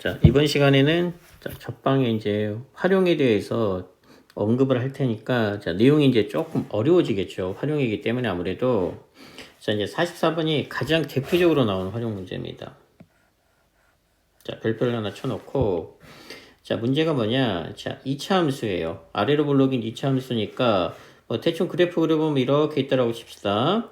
자, 이번 시간에는 접방의 이제 활용에 대해서 언급을 할 테니까, 자, 내용이 이제 조금 어려워지겠죠. 활용이기 때문에 아무래도. 자, 이제 44번이 가장 대표적으로 나오는 활용 문제입니다. 자, 별표를 하나 쳐놓고, 자, 문제가 뭐냐. 자, 2차 함수예요. 아래로 블록인 2차 함수니까, 뭐 대충 그래프 그려보면 이렇게 있다라고 칩시다.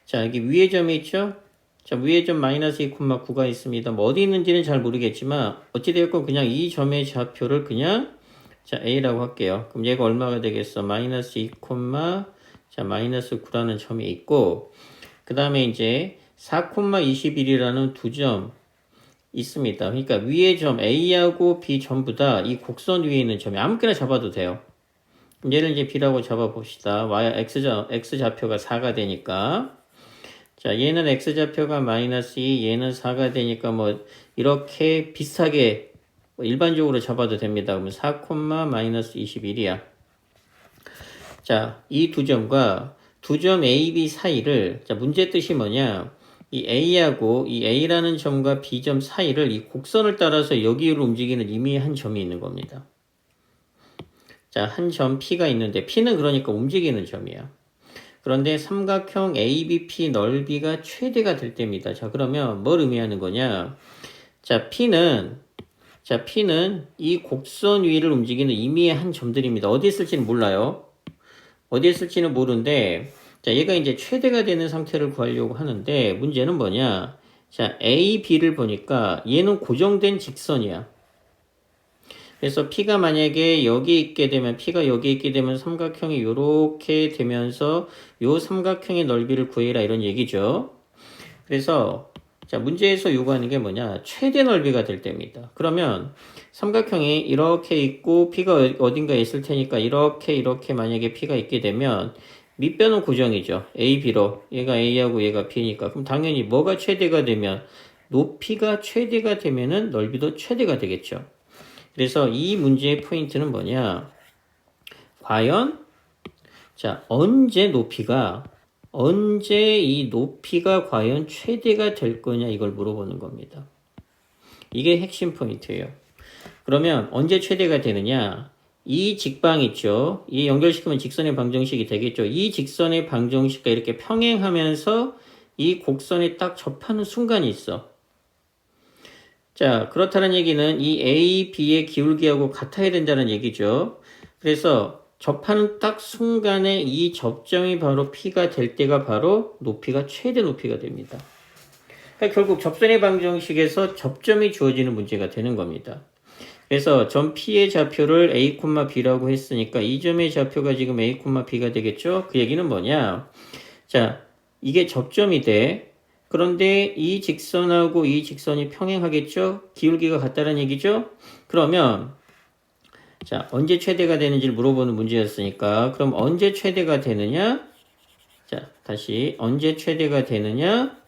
자, 여기 위에 점이 있죠? 자, 위에 점 마이너스 2,9가 있습니다. 뭐 어디 있는지는 잘 모르겠지만 어찌되었건 그냥 이 점의 좌표를 그냥 자, A라고 할게요. 그럼 얘가 얼마가 되겠어? 마이너스 2, 자, 마이너스 9라는 점이 있고, 그 다음에 이제 4,21이라는 두 점 있습니다. 그러니까 위에 점 A하고 B 전부 다 이 곡선 위에 있는 점이 아무거나 잡아도 돼요. 얘를 이제 B라고 잡아봅시다. X 좌표가 4가 되니까. 자, 얘는 X좌표가 마이너스 2, 얘는 4가 되니까 뭐, 이렇게 비슷하게 뭐 일반적으로 잡아도 됩니다. 그러면 4, 마이너스 21이야. 자, 이 두 점과 두 점 A, B 사이를, 자, 문제 뜻이 뭐냐. 이 A하고 이 A라는 점과 B점 사이를 이 곡선을 따라서 여기로 움직이는 이미 한 점이 있는 겁니다. 자, 한 점 P가 있는데, P는 그러니까 움직이는 점이야. 그런데 삼각형 ABP 넓이가 최대가 될 때입니다. 자, 그러면 뭘 의미하는 거냐? 자, P는 이 곡선 위를 움직이는 임의의 한 점들입니다. 어디에 있을지는 몰라요. 어디에 있을지는 모르는데, 자, 얘가 이제 최대가 되는 상태를 구하려고 하는데, 문제는 뭐냐? 자, A, B를 보니까 얘는 고정된 직선이야. 그래서 P가 만약에 여기 있게 되면, P가 여기 있게 되면 삼각형이 이렇게 되면서 요 삼각형의 넓이를 구해라 이런 얘기죠. 그래서 자, 문제에서 요구하는 게 뭐냐? 최대 넓이가 될 때입니다. 그러면 삼각형이 이렇게 있고 P가 어딘가에 있을 테니까 이렇게 만약에 P가 있게 되면 밑변은 고정이죠. A, B로. 얘가 A하고 얘가 B니까. 그럼 당연히 뭐가 최대가 되면 높이가 최대가 되면은 넓이도 최대가 되겠죠. 그래서 이 문제의 포인트는 뭐냐? 과연 자, 언제 이 높이가 과연 최대가 될 거냐 이걸 물어보는 겁니다. 이게 핵심 포인트예요. 그러면 언제 최대가 되느냐? 이 직방 있죠? 이 연결시키면 직선의 방정식이 되겠죠? 이 직선의 방정식과 이렇게 평행하면서 이 곡선에 딱 접하는 순간이 있어. 자, 그렇다는 얘기는 이 A, B의 기울기하고 같아야 된다는 얘기죠. 그래서 접하는 딱 순간에 이 접점이 바로 P가 될 때가 바로 높이가 최대 높이가 됩니다. 그러니까 결국 접선의 방정식에서 접점이 주어지는 문제가 되는 겁니다. 그래서 점 P의 좌표를 A, B라고 했으니까 이 점의 좌표가 지금 A, B가 되겠죠? 그 얘기는 뭐냐? 자, 이게 접점이 돼. 그런데 이 직선하고 이 직선이 평행하겠죠? 기울기가 같다는 얘기죠? 그러면 자, 언제 최대가 되는지를 물어보는 문제였으니까 그럼 언제 최대가 되느냐? 자, 다시 언제 최대가 되느냐?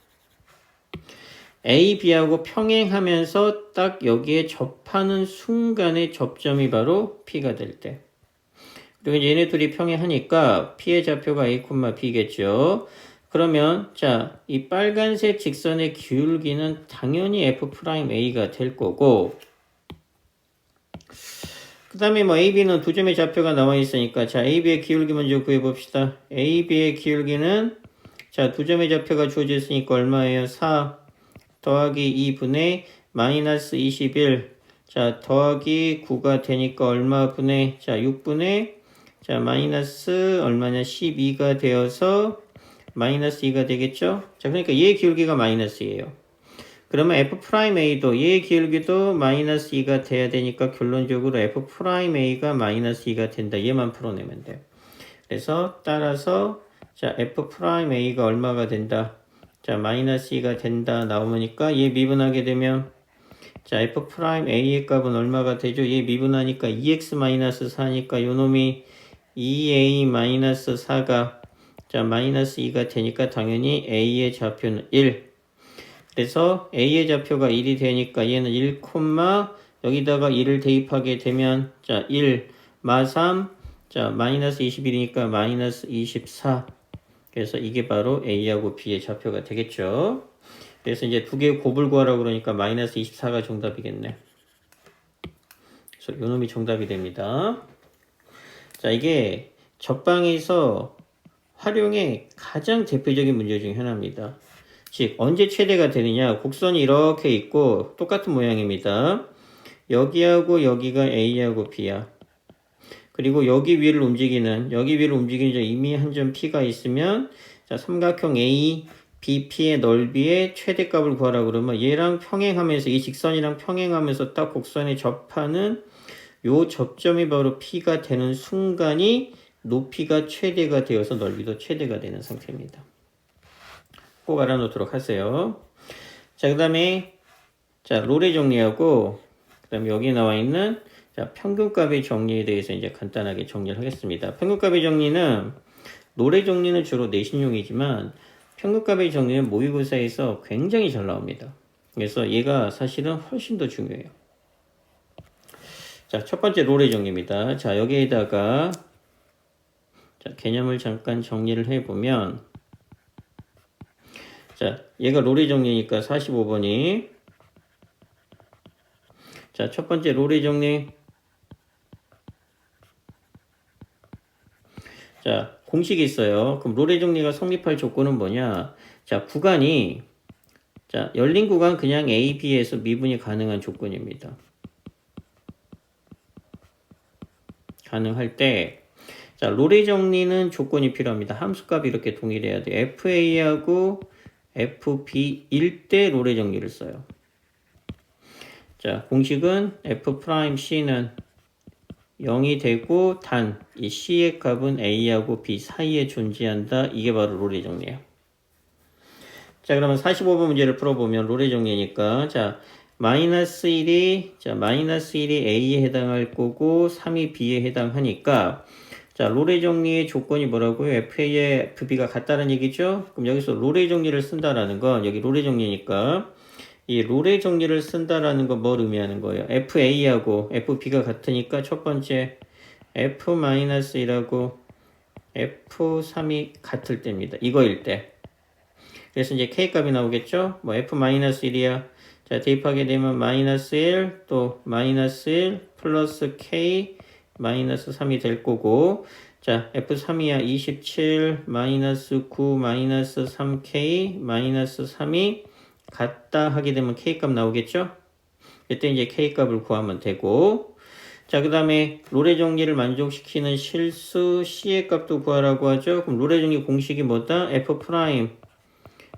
A, B하고 평행하면서 딱 여기에 접하는 순간의 접점이 바로 P가 될 때. 그리고 이제 얘네 둘이 평행하니까 P의 좌표가 A, B겠죠? 그러면 자, 이 빨간색 직선의 기울기는 당연히 F'A가 될 거고 그 다음에 뭐 AB는 두 점의 좌표가 나와 있으니까 자, AB의 기울기 먼저 구해봅시다. AB의 기울기는 자, 두 점의 좌표가 주어져 있으니까 얼마예요? 4 더하기 2분의 마이너스 21 자, 더하기 9가 되니까 얼마 분의 자, 6분의 자, 마이너스 얼마냐 12가 되어서 마이너스 2가 되겠죠? 자, 그러니까 얘의 기울기가 마이너스예요. 그러면 F'A도 얘의 기울기도 마이너스 2가 돼야 되니까 결론적으로 F'A가 마이너스 2가 된다. 얘만 풀어내면 돼요. 그래서 따라서 자, F'A가 얼마가 된다? 자, 마이너스 2가 된다 나오니까 얘 미분하게 되면 자, F'A의 값은 얼마가 되죠? 얘 미분하니까 2x-4니까 요놈이 2a-4가 자, 마이너스 2가 되니까 당연히 A의 좌표는 1. 그래서 A의 좌표가 1이 되니까 얘는 1, 여기다가 1을 대입하게 되면 자, 1, 마3, 자, 마이너스 21이니까 마이너스 24. 그래서 이게 바로 A하고 B의 좌표가 되겠죠. 그래서 이제 두 개의 곱을 구하라고 그러니까 마이너스 24가 정답이겠네. 그래서 요놈이 정답이 됩니다. 자, 이게 접방에서 활용의 가장 대표적인 문제 중 하나입니다. 즉, 언제 최대가 되느냐? 곡선이 이렇게 있고 똑같은 모양입니다. 여기하고 여기가 A하고 B야. 그리고 여기 위를 움직이는 이미 한 점 P가 있으면 자, 삼각형 A, BP의 넓이의 최대값을 구하라고 그러면 얘랑 평행하면서 이 직선이랑 평행하면서 딱 곡선에 접하는 요 접점이 바로 P가 되는 순간이 높이가 최대가 되어서 넓이도 최대가 되는 상태입니다. 꼭 알아놓도록 하세요. 자, 그 다음에 자, 롤의 정리하고 그 다음에 여기 나와 있는 자, 평균값의 정리에 대해서 이제 간단하게 정리를 하겠습니다. 평균값의 정리는 롤의 정리는 주로 내신용이지만 평균값의 정리는 모의고사에서 굉장히 잘 나옵니다. 그래서 얘가 사실은 훨씬 더 중요해요. 자, 첫 번째 롤의 정리입니다. 자, 여기에다가 자, 개념을 잠깐 정리를 해보면 자, 얘가 롤의 정리니까 45번이 자, 첫 번째 롤의 정리 자, 공식이 있어요. 그럼 롤의 정리가 성립할 조건은 뭐냐? 자, 구간이 자, 열린 구간 그냥 A, B에서 미분이 가능한 조건입니다. 가능할 때 자, 롤의 정리는 조건이 필요합니다. 함수값이 이렇게 동일해야 돼요. FA하고 FB일 때 롤의 정리를 써요. 자, 공식은 F'C는 0이 되고 단 이 C의 값은 A하고 B 사이에 존재한다. 이게 바로 롤의 정리예요. 자, 그러면 45번 문제를 풀어보면 롤의 정리니까 자, 마이너스 1이 A에 해당할 거고 3이 B에 해당하니까 자, 롤의 정리의 조건이 뭐라고요? FA에 FB가 같다는 얘기죠? 그럼 여기서 롤의 정리를 쓴다라는 건 여기 롤의 정리니까 이 롤의 정리를 쓴다라는 건 뭘 의미하는 거예요? FA하고 FB가 같으니까 첫 번째 F-1하고 F3이 같을 때입니다. 이거일 때. 그래서 이제 K값이 나오겠죠? 뭐 F-1이야. 자, 대입하게 되면 마이너스 1, 또 마이너스 1 플러스 K 마이너스 3이 될 거고 자, F3이야 27 마이너스 9 마이너스 3K 마이너스 3이 같다 하게 되면 K값 나오겠죠? 이때 이제 K값을 구하면 되고 자, 그 다음에 롤의 정리를 만족시키는 실수 C의 값도 구하라고 하죠. 그럼 롤의 정리 공식이 뭐다? F'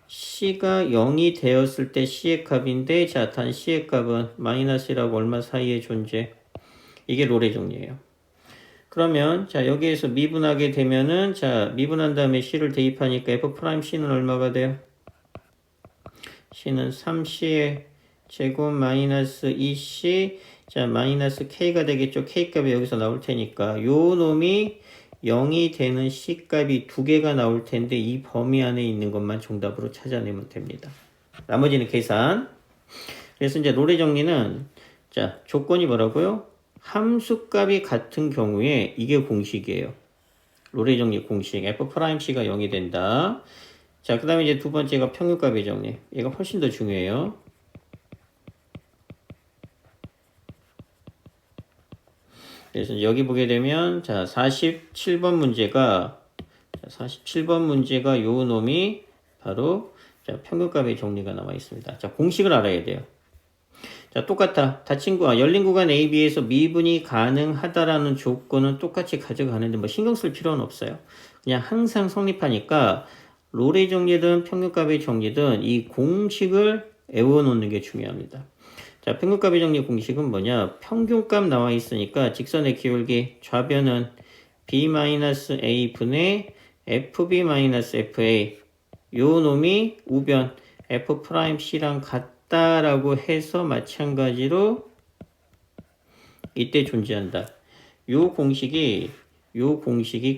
C가 0이 되었을 때 C의 값인데 자, 단 C의 값은 마이너스라고 얼마 사이에 존재? 이게 롤의 정리예요. 그러면 자, 여기에서 미분하게 되면은 자, 미분한 다음에 C를 대입하니까 F'C는 얼마가 돼요? C는 3C의 제곱 마이너스 2C 자, 마이너스 K가 되겠죠. K값이 여기서 나올 테니까 요 놈이 0이 되는 C값이 두 개가 나올 텐데 이 범위 안에 있는 것만 정답으로 찾아내면 됩니다. 나머지는 계산. 그래서 이제 롤의 정리는 자, 조건이 뭐라고요? 함수값이 같은 경우에 이게 공식이에요. 롤의 정리 공식 F'C가 0이 된다. 자, 그 다음에 이제 두 번째가 평균값의 정리. 얘가 훨씬 더 중요해요. 그래서 여기 보게 되면 자, 47번 문제가 요 놈이 바로 자, 평균값의 정리가 나와 있습니다. 자, 공식을 알아야 돼요. 자, 똑같아. 닫힌 구간, 열린 구간 AB에서 미분이 가능하다라는 조건은 똑같이 가져가는데 뭐 신경 쓸 필요는 없어요. 그냥 항상 성립하니까 롤의 정리든 평균값의 정리든 이 공식을 외워놓는 게 중요합니다. 자, 평균값의 정리 공식은 뭐냐? 평균값 나와 있으니까 직선의 기울기 좌변은 B-A 분의 FB-FA 요 놈이 우변 F'C랑 같다라고 해서 마찬가지로 이때 존재한다. 요 공식이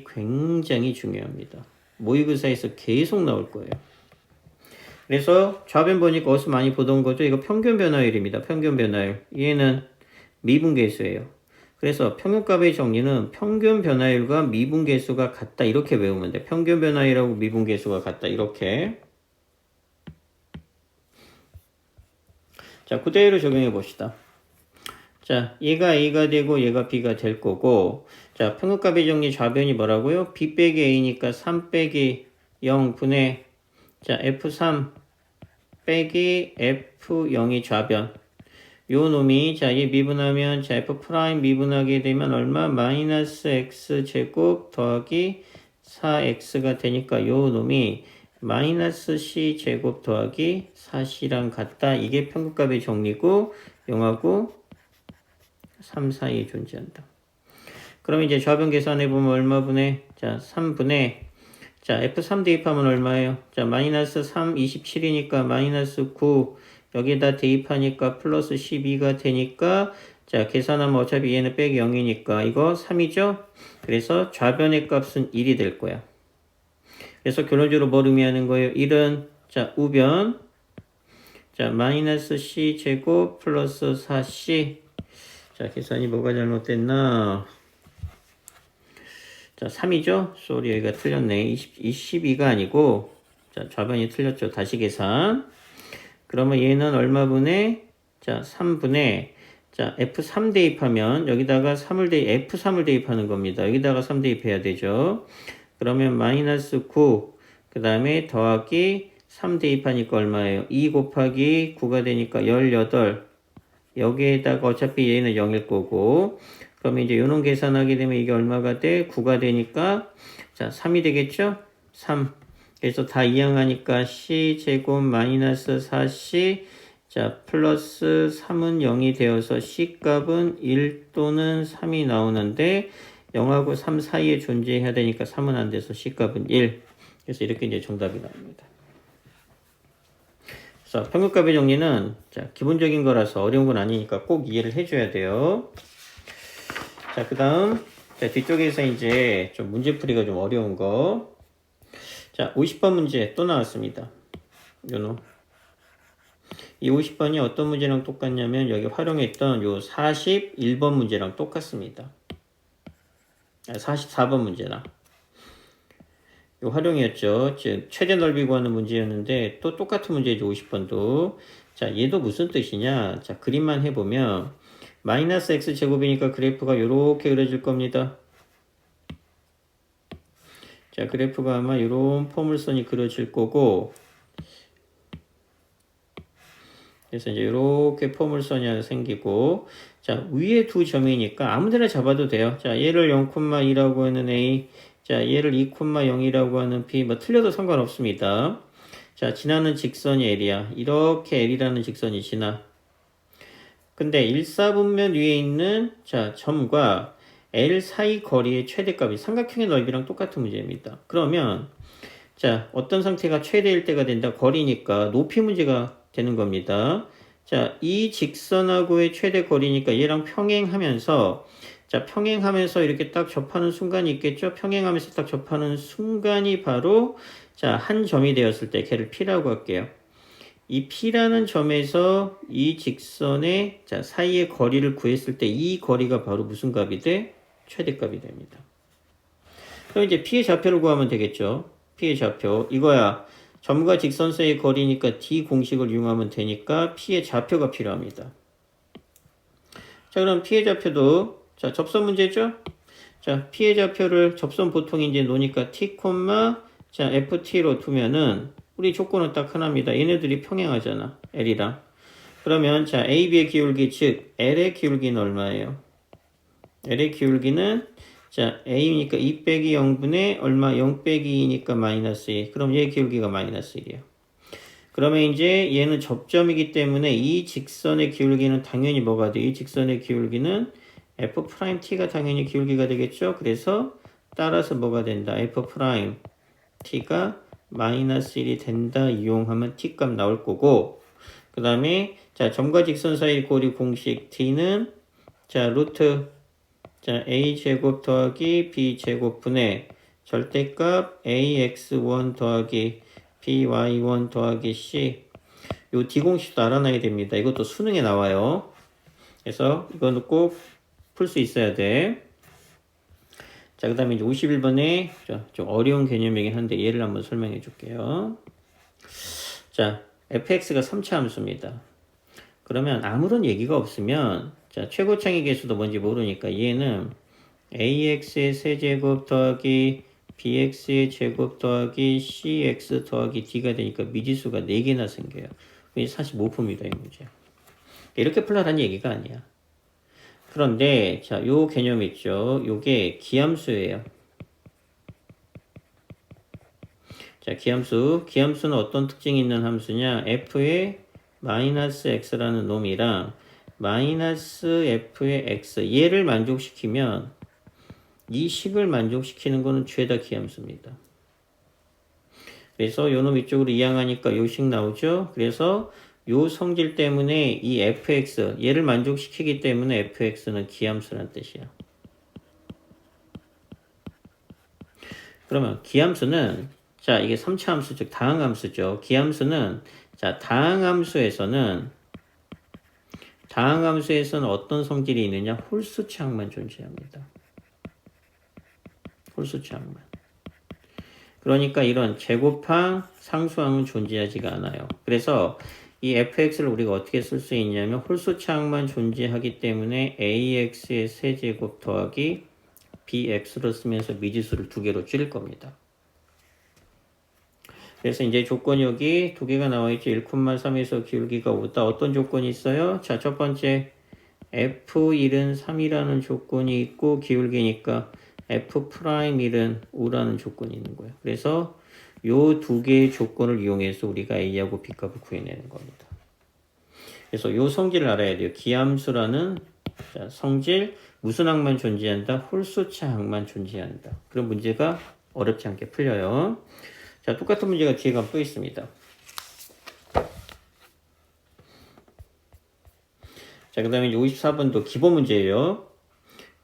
굉장히 중요합니다. 모의고사에서 계속 나올 거예요. 그래서 좌변 보니까 어디서 많이 보던 거죠. 이거 평균 변화율입니다. 평균 변화율. 얘는 미분계수예요. 그래서 평균값의 정리는 평균 변화율과 미분계수가 같다. 이렇게 외우면 돼. 평균 변화율하고 미분계수가 같다. 이렇게. 자, 그대로 적용해 봅시다. 자, 얘가 A가 되고 얘가 B가 될 거고, 자, 평균값의 정리 좌변이 뭐라고요? B 빼기 A니까 3 빼기 0분의, 자, F3 빼기 F0이 좌변. 요 놈이, 자, 얘 미분하면, 자, F 프라임 미분하게 되면 얼마? 마이너스 X 제곱 더하기 4X가 되니까 요 놈이 마이너스 C 제곱 더하기 4C랑 같다. 이게 평균값의 정리고, 0하고 3 사이에 존재한다. 그럼 이제 좌변 계산해보면 얼마분의, 자, 3분의, 자, F3 대입하면 얼마예요? 자, 마이너스 3, 27이니까 마이너스 9, 여기다 대입하니까 플러스 12가 되니까, 자, 계산하면 어차피 얘는 빼기 0이니까 이거 3이죠? 그래서 좌변의 값은 1이 될 거야. 그래서 결론적으로 뭘 의미하는 거예요? 1은, 자, 우변, 자, 마이너스 C 제곱 플러스 4C. 자, 계산이 뭐가 잘못됐나? 자, 3이죠? 쏘리, 여기가 틀렸네. 22가 아니고, 자, 좌변이 틀렸죠. 다시 계산. 그러면 얘는 얼마분의, 자, 3분의, 자, F3 대입하면, 여기다가 F3을 대입하는 겁니다. 여기다가 3 대입해야 되죠. 그러면 마이너스 9, 그 다음에 더하기 3 대입하니까 얼마예요? 2 곱하기 9가 되니까 18. 여기에다가 어차피 얘는 0일 거고, 그러면 이제 요놈 계산하게 되면 이게 얼마가 돼? 9가 되니까, 자, 3이 되겠죠? 3. 그래서 다 이항하니까 C 제곱 마이너스 4C, 자, 플러스 3은 0이 되어서 C 값은 1 또는 3이 나오는데, 0하고 3 사이에 존재해야 되니까 3은 안 돼서 C 값은 1. 그래서 이렇게 이제 정답이 나옵니다. 자, 평균값의 정리는, 자, 기본적인 거라서 어려운 건 아니니까 꼭 이해를 해줘야 돼요. 자, 그 다음, 자, 뒤쪽에서 이제 좀 문제풀이가 좀 어려운 거. 자, 50번 문제 또 나왔습니다. 요놈. 이 50번이 어떤 문제랑 똑같냐면 여기 활용했던 요 41번 문제랑 똑같습니다. 44번 문제랑. 요 활용이었죠. 즉, 최대 넓이 구하는 문제였는데 또 똑같은 문제죠. 50번도. 자, 얘도 무슨 뜻이냐. 자, 그림만 해보면 마이너스 x 제곱이니까 그래프가 요렇게 그려질 겁니다. 자, 그래프가 아마 요런 포물선이 그려질 거고, 그래서 이제 요렇게 포물선이 하나 생기고, 자, 위에 두 점이니까 아무데나 잡아도 돼요. 자, 얘를 0,2라고 하는 A, 자, 얘를 2,0이라고 하는 B, 뭐 틀려도 상관없습니다. 자, 지나는 직선이 L이야. 이렇게 L이라는 직선이 지나. 근데 일사분면 위에 있는, 자, 점과 L 사이 거리의 최대값이 삼각형의 넓이랑 똑같은 문제입니다. 그러면, 자, 어떤 상태가 최대일 때가 된다? 거리니까 높이 문제가 되는 겁니다. 자, 이 직선하고의 최대 거리니까 얘랑 평행하면서, 자, 평행하면서 이렇게 딱 접하는 순간이 있겠죠? 평행하면서 딱 접하는 순간이 바로, 자, 한 점이 되었을 때 걔를 P라고 할게요. 이 P라는 점에서 이 직선의, 자, 사이의 거리를 구했을 때 이 거리가 바로 무슨 값이 돼? 최대값이 됩니다. 그럼 이제 P의 좌표를 구하면 되겠죠? P의 좌표. 이거야. 점과 직선 사이의 거리니까 D 공식을 이용하면 되니까 P의 좌표가 필요합니다. 자, 그럼 P의 좌표도, 자, 접선 문제죠? 자, P의 좌표를 접선 보통 이제 놓으니까 T, 자, FT로 두면은 우리 조건은 딱 하나입니다. 얘네들이 평행하잖아. L이랑. 그러면, 자, AB의 기울기, 즉, L의 기울기는 얼마예요? L의 기울기는, 자, A니까 2 빼기 0분의 얼마? 0 빼기 2니까 마이너스 1. 그럼 얘 기울기가 마이너스 1이에요. 그러면 이제 얘는 접점이기 때문에 이 직선의 기울기는 당연히 뭐가 돼? 이 직선의 기울기는 F'T가 당연히 기울기가 되겠죠? 그래서 따라서 뭐가 된다? F'T가 마이너스 1이 된다 이용하면 T값 나올 거고, 그 다음에, 자, 점과 직선 사이 고리 공식 T는, 자, 루트, 자, a제곱 더하기 b제곱 분의 절대값 ax1 더하기 by1 더하기 c. 요 d공식도 알아놔야 됩니다. 이것도 수능에 나와요. 그래서 이거는 꼭 풀 수 있어야 돼. 자, 그 다음에 이제 51번에 좀 어려운 개념이긴 한데 얘를 한번 설명해 줄게요. 자, fx가 3차 함수입니다. 그러면 아무런 얘기가 없으면, 자, 최고창의 개수도 뭔지 모르니까 얘는 ax의 세제곱 더하기 bx의 제곱 더하기 cx 더하기 d가 되니까 미지수가 4개나 생겨요. 이게 45%입니다, 이 문제. 이렇게 풀라는 얘기가 아니야. 그런데 자, 요 개념 있죠. 요게 기함수예요. 자, 기함수는 어떤 특징이 있는 함수냐? f의 마이너스 x라는 놈이랑 마이너스 f의 x 얘를 만족시키면 이 식을 만족시키는 거는 죄다 기함수입니다. 그래서 요 놈 이쪽으로 이항하니까 요 식 나오죠. 그래서 요 성질 때문에 이 fx 얘를 만족시키기 때문에 fx는 기함수란 뜻이야. 그러면 기함수는 자, 이게 3차 함수 즉 다항함수죠. 기함수는 자, 다항함수에서는 어떤 성질이 있느냐? 홀수차항만 존재합니다. 홀수차항만. 그러니까 이런 제곱항, 상수항은 존재하지가 않아요. 그래서 이 fx를 우리가 어떻게 쓸 수 있냐면 홀수차항만 존재하기 때문에 ax의 세제곱 더하기 bx로 쓰면서 미지수를 2개로 줄일 겁니다. 그래서 이제 조건이 여기 2개가 나와 있죠. 1,3에서 기울기가 5다. 어떤 조건이 있어요? 자, 첫 번째 f1은 3이라는 조건이 있고 기울기니까 f'1은 5라는 조건이 있는 거예요. 그래서 요 2개의 조건을 이용해서 우리가 a하고 b값을 구해내는 겁니다. 그래서 요 성질을 알아야 돼요. 기함수라는 성질 무슨 항만 존재한다? 홀수차 항만 존재한다. 그런 문제가 어렵지 않게 풀려요. 자, 똑같은 문제가 뒤에 가면 또 있습니다. 자, 그 다음에 54번도 기본 문제예요.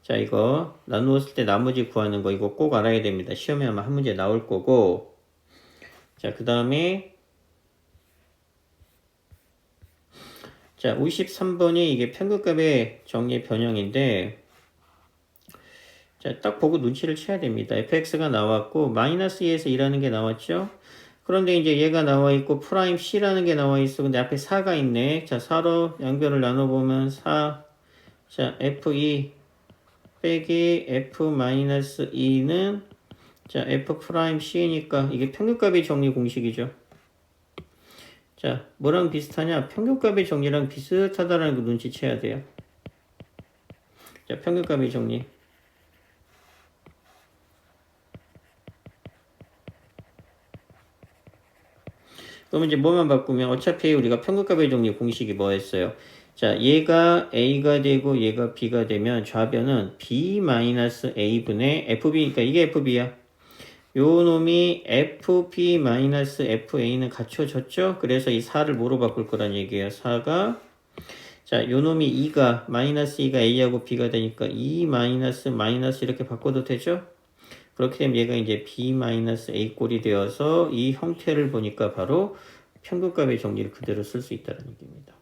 자, 이거 나누었을 때 나머지 구하는 거 이거 꼭 알아야 됩니다. 시험에 아마 한 문제 나올 거고. 자, 그 다음에 자, 53번이 이게 평균값의 정리 변형인데 자, 딱 보고 눈치를 채야 됩니다. fx가 나왔고 마이너스 2에서 2라는 게 나왔죠. 그런데 이제 얘가 나와 있고 프라임 c라는 게 나와 있어. 근데 앞에 4가 있네. 자, 4로 양변을 나눠보면 4. 자, f2 빼기 f-2는 자, f 프라임 c니까 이게 평균값의 정리 공식이죠. 자, 뭐랑 비슷하냐? 평균값의 정리랑 비슷하다라는 거 눈치채야 돼요. 자, 평균값의 정리. 그러면 이제 뭐만 바꾸면 어차피 우리가 평균값의 정리 공식이 뭐였어요? 자, 얘가 A가 되고 얘가 B가 되면 좌변은 B-A분의 FB니까 이게 FB야. 요 놈이 FB-FA는 갖춰졌죠? 그래서 이 4를 뭐로 바꿀 거란 얘기예요. 4가 자, 요 놈이 2가 마이너스 2가 A하고 B가 되니까 2 마이너스 이렇게 바꿔도 되죠? 그렇게 되면 얘가 이제 B-A 꼴이 되어서 이 형태를 보니까 바로 평균값의 정리를 그대로 쓸 수 있다는 얘기입니다.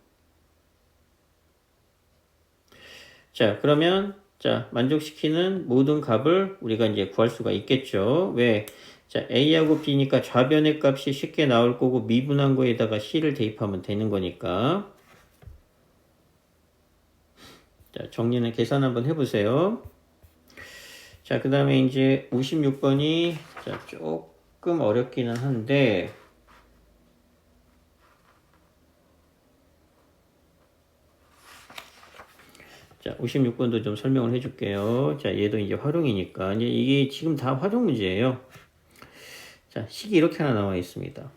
자, 그러면 자, 만족시키는 모든 값을 우리가 이제 구할 수가 있겠죠. 왜? 자, A하고 B니까 좌변의 값이 쉽게 나올 거고 미분한 거에다가 C를 대입하면 되는 거니까. 자, 정리는 계산 한번 해보세요. 자, 그 다음에 이제 56번이 자, 조금 어렵기는 한데 자, 56번도 좀 설명을 해줄게요. 자, 얘도 이제 활용이니까 이제 이게 지금 다 활용 문제예요. 자, 식이 이렇게 하나 나와 있습니다.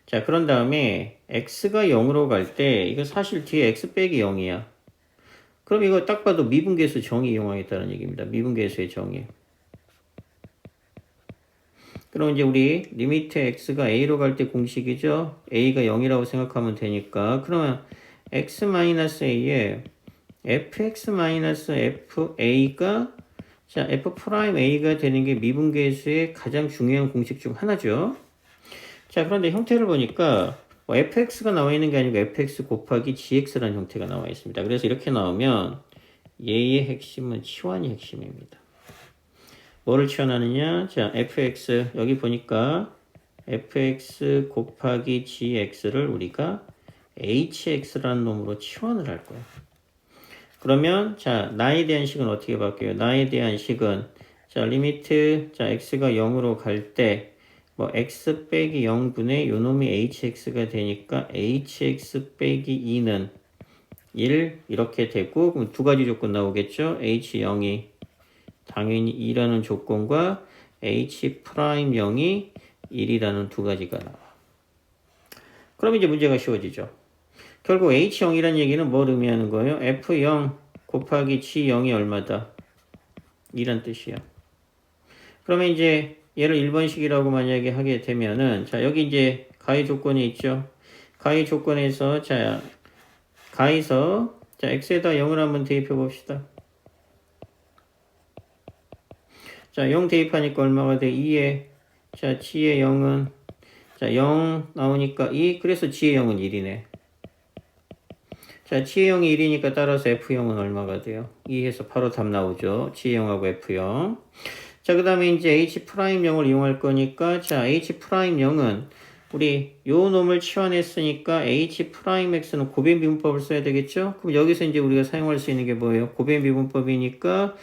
자, 그런 다음에 x가 0으로 갈 때 이거 사실 뒤에 x 빼기 0이야. 그럼 이거 딱 봐도 미분계수 정의 이용하겠다는 얘기입니다. 미분계수의 정의. 그럼 이제 우리 리미트 x가 a로 갈 때 공식이죠. a가 0이라고 생각하면 되니까 그러면 x-a에 fx-fa가 자 f'a가 되는 게 미분계수의 가장 중요한 공식 중 하나죠. 자, 그런데 형태를 보니까 fx가 나와 있는 게 아니고 fx 곱하기 gx라는 형태가 나와 있습니다. 그래서 이렇게 나오면 얘의 핵심은 치환이 핵심입니다. 뭐를 치환하느냐? 자, fx 여기 보니까 fx 곱하기 gx를 우리가 hx라는 놈으로 치환을 할 거야. 그러면 자 나에 대한 식은 어떻게 바뀌어요? 나에 대한 식은 자 리미트 자 x가 0으로 갈 때 뭐 x 빼기 0분의 요놈이 hx가 되니까 hx 빼기 2는 1 이렇게 되고 그럼 두 가지 조건 나오겠죠? h0이 당연히 2라는 조건과 h'0이 1이라는 두 가지가 나와. 그럼 이제 문제가 쉬워지죠. 결국 h0이라는 얘기는 뭘 의미하는 거예요? f0 곱하기 g0이 얼마다? 2란 뜻이야. 그러면 이제 얘를 1번식이라고 만약에 하게 되면은 자 여기 이제 가의 조건이 있죠. 가의 조건에서 자 가에서 자 x에다 0을 한번 대입해 봅시다. 자 0 대입하니까 얼마가 돼? 2에 자 g의 0은 자 0 나오니까 2 그래서 g의 0은 1이네. 자 g의 0이 1이니까 따라서 f0은 얼마가 돼요? 2에서 바로 답 나오죠. g의 0하고 f0. 자, 그 다음에 이제 h'0을 이용할 거니까, 자, h'0은 우리 요 놈을 치환했으니까 h'x는 고변 미분법을 써야 되겠죠? 그럼 여기서 이제 우리가 사용할 수 있는 게 뭐예요? 고변 미분법이니까,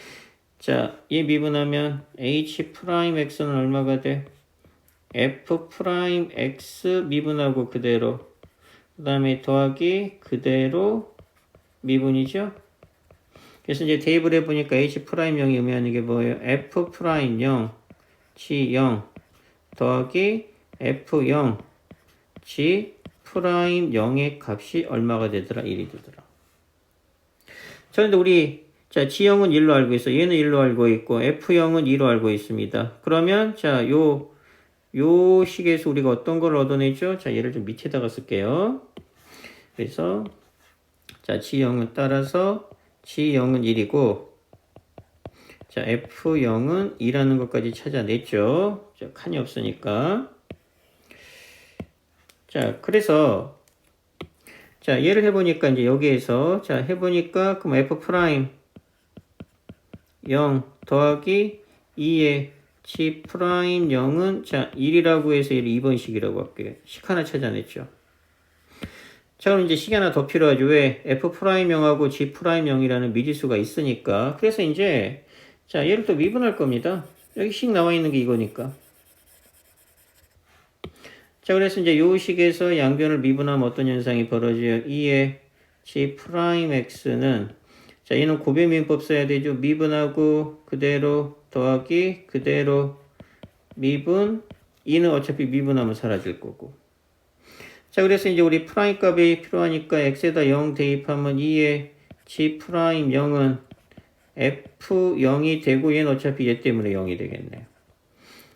자, 얘 미분하면 h'x는 얼마가 돼? f'x 미분하고 그대로, 그 다음에 더하기 그대로 미분이죠? 그래서 이제 대입을 해보니까 h'0이 의미하는 게 뭐예요? f'0, g0 더하기 f0, g'0의 값이 얼마가 되더라? 1이 되더라. 자, 근데 우리 자 g0은 1로 알고 있어. 얘는 1로 알고 있고 f0은 2로 알고 있습니다. 그러면 자, 요 식에서 우리가 어떤 걸 얻어내죠? 자, 얘를 좀 밑에다가 쓸게요. 그래서 자, g0은 따라서 g0은 1이고 자 f0은 2라는 것까지 찾아냈죠. 자, 칸이 없으니까. 자 그래서 자 얘를 해보니까 이제 여기에서 자 해보니까 그럼 f' 0 더하기 2의 g' 0은 자 1이라고 해서 얘를 2번식이라고 할게요. 식 하나 찾아냈죠. 자, 그럼 이제 식이 하나 더 필요하죠. 왜? f'0하고 g'0이라는 미지수가 있으니까. 그래서 이제, 자, 얘를 또 미분할 겁니다. 여기 식 나와 있는 게 이거니까. 자, 그래서 이제 요 식에서 양변을 미분하면 어떤 현상이 벌어져요? 2의 g'x는, 자, 얘는 고변 미분법 써야 되죠. 미분하고 그대로 더하기 그대로 미분, 2는 어차피 미분하면 사라질 거고. 자, 그래서 이제 우리 프라임 값이 필요하니까 x에다 0 대입하면 2의 g'0은 f0이 되고 얘는 어차피 얘 때문에 0이 되겠네요.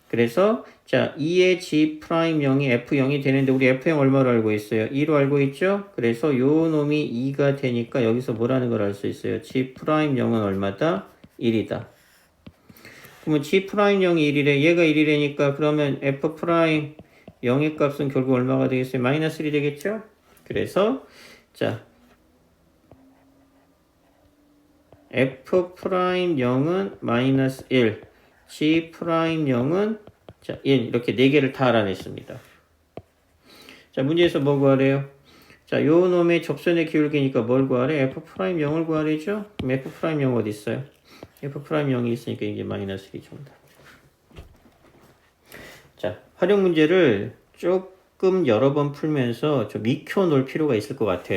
그래서 자 2의 g'0이 f0이 되는데 우리 f0 얼마로 알고 있어요? 2로 알고 있죠? 그래서 요 놈이 2가 되니까 여기서 뭐라는 걸 알 수 있어요? g'0은 얼마다? 1이다. 그러면 g'0이 1이래. 얘가 1이래니까 그러면 f' 0의 값은 결국 얼마가 되겠어요? 마이너스 1이 되겠죠? 그래서 자 f'0은 마이너스 1, g'0은 자 1 이렇게 4개를 다 알아냈습니다. 자 문제에서 뭐 구하래요? 자 요 놈의 접선의 기울기니까 뭘 구하래? f'0을 구하래죠? 그럼 f'0 어디 있어요? f'0이 있으니까 이게 마이너스 1이 정답. 자, 활용 문제를 조금 여러 번 풀면서 좀 익혀 놓을 필요가 있을 것 같아.